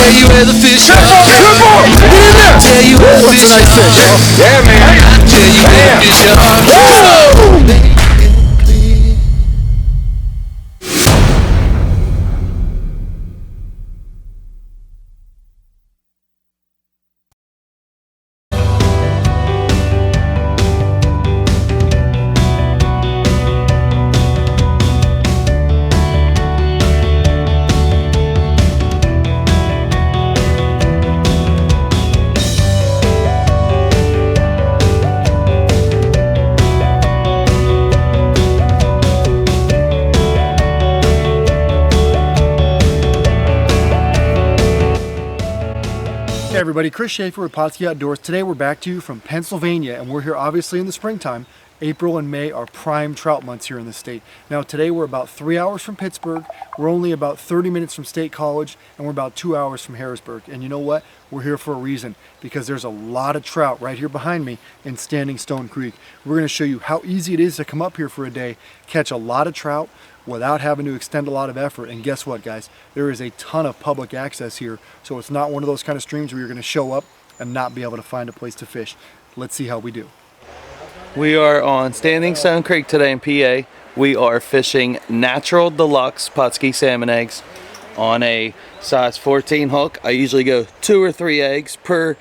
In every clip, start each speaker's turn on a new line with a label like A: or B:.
A: tell you where the fish are. Triple! Get in there! Tell you where the fish are. That's a nice fish. Yeah, man. Tell you where the fish are.
B: Hey everybody, Chris Schaefer with Pautzke Outdoors. Today we're back to you from Pennsylvania, and we're here obviously in the springtime. April and May are prime trout months here in the state. Now today we're about 3 hours from Pittsburgh, we're only about 30 minutes from State College, and we're about 2 hours from Harrisburg. And you know what? We're here for a reason, because there's a lot of trout right here behind me in Standing Stone Creek. We're going to show you how easy it is to come up here for a day, catch a lot of trout without having to extend a lot of effort. And guess what, guys? There is a ton of public access here, so it's not one of those kind of streams where you're going to show up and not be able to find a place to fish. Let's see how we do.
C: We are on Standing Stone Creek today in PA. We are fishing natural deluxe Pautzke salmon eggs on a size 14 hook. I usually go 2 or 3 eggs per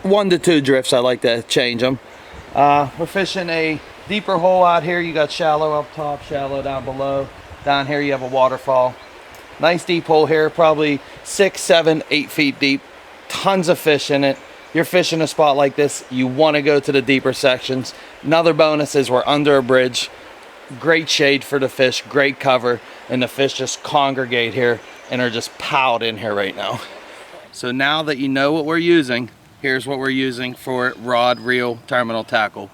C: 1 to 2 drifts. I like to change them. We're fishing a deeper hole out here. You got shallow up top, shallow down below. Down here you have a waterfall. Nice deep hole here, probably 6, 7, 8 feet deep. Tons of fish in it. You're fishing a spot like this, you want to go to the deeper sections. Another bonus is we're under a bridge. Great shade for the fish, great cover, and the fish just congregate here and are just piled in here right now. So now that you know what we're using, here's what we're using for rod, reel, terminal tackle.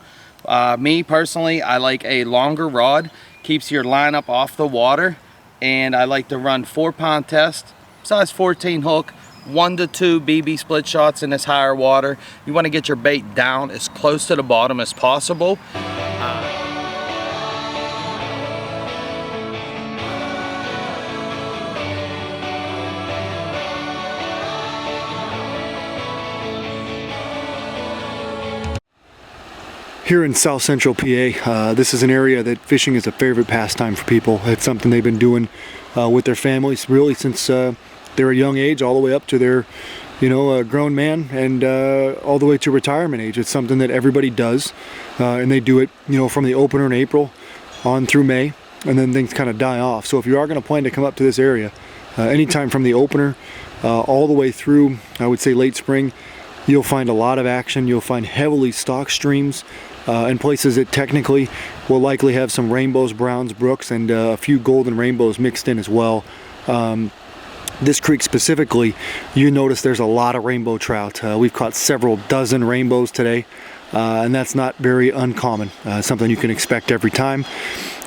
C: Me personally, I like a longer rod, keeps your line up off the water, and I like to run 4-pound test, size 14 hook, 1 to 2 BB split shots in this higher water. You want to get your bait down as close to the bottom as possible.
B: Here in South Central PA, this is an area that fishing is a favorite pastime for people. It's something they've been doing with their families really since they're a young age, all the way up to their, a grown man, and all the way to retirement age. It's something that everybody does, and they do it, from the opener in April on through May, and then things kind of die off. So if you are going to plan to come up to this area, anytime from the opener all the way through, I would say late spring, you'll find a lot of action. You'll find heavily stocked streams and places that technically will likely have some rainbows, browns, brooks, and a few golden rainbows mixed in as well. This creek specifically, you notice there's a lot of rainbow trout. We've caught several dozen rainbows today, and that's not very uncommon. Something you can expect every time.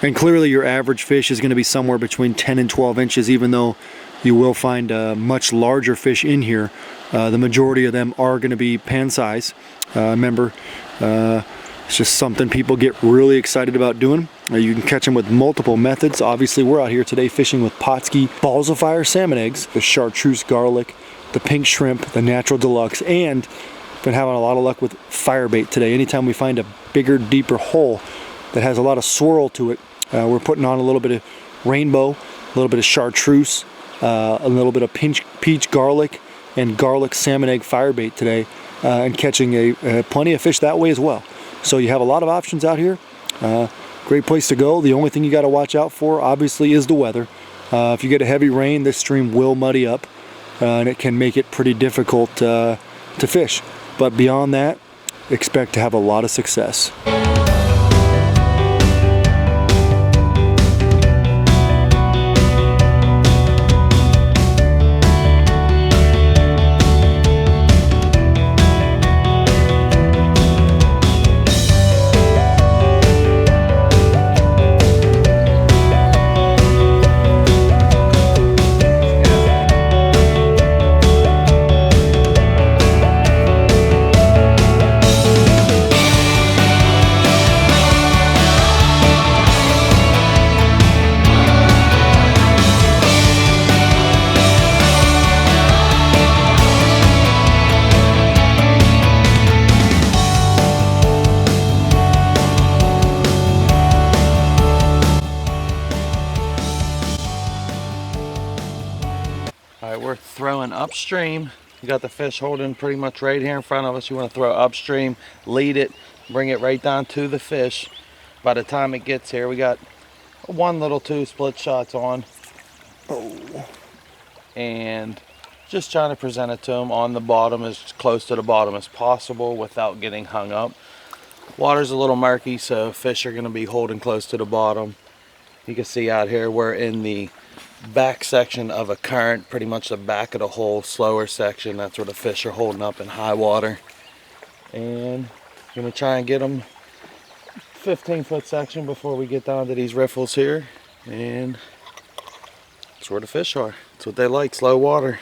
B: And clearly your average fish is going to be somewhere between 10 and 12 inches, even though you will find much larger fish in here. The majority of them are going to be pan size. Remember, it's just something people get really excited about doing. You can catch them with multiple methods. Obviously, we're out here today fishing with Pautzke Balls of Fire salmon eggs, the chartreuse garlic, the pink shrimp, the natural deluxe, and been having a lot of luck with FireBait today. Anytime we find a bigger, deeper hole that has a lot of swirl to it, we're putting on a little bit of rainbow, a little bit of chartreuse, a little bit of peach garlic, and garlic salmon egg FireBait today, and catching plenty of fish that way as well. So you have a lot of options out here. Great place to go. The only thing you got to watch out for, obviously, is the weather. If you get a heavy rain, this stream will muddy up, and it can make it pretty difficult to fish. But beyond that, expect to have a lot of success.
C: All right, we're throwing upstream. You got the fish holding pretty much right here in front of us. You want to throw upstream, lead it, bring it right down to the fish. By the time it gets here, we got 1 little 2 split shots on.
B: Oh.
C: And just trying to present it to them on the bottom, as close to the bottom as possible without getting hung up. Water's a little murky, so fish are going to be holding close to the bottom. You can see out here we're in the back section of a current, pretty much the back of the whole slower section. That's where the fish are holding up in high water. And I'm going to try and get them 15-foot section before we get down to these riffles here. And that's where the fish are. That's what they like, slow water.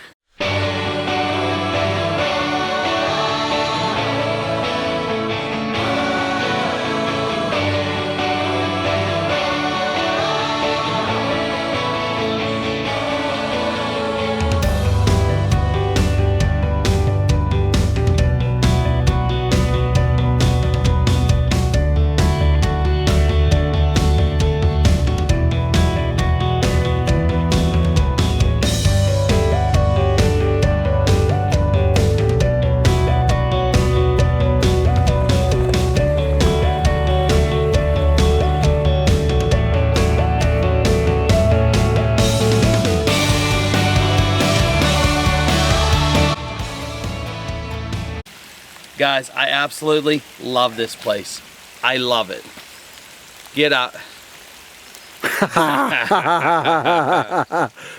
C: Guys, I absolutely love this place. I love it. Get out.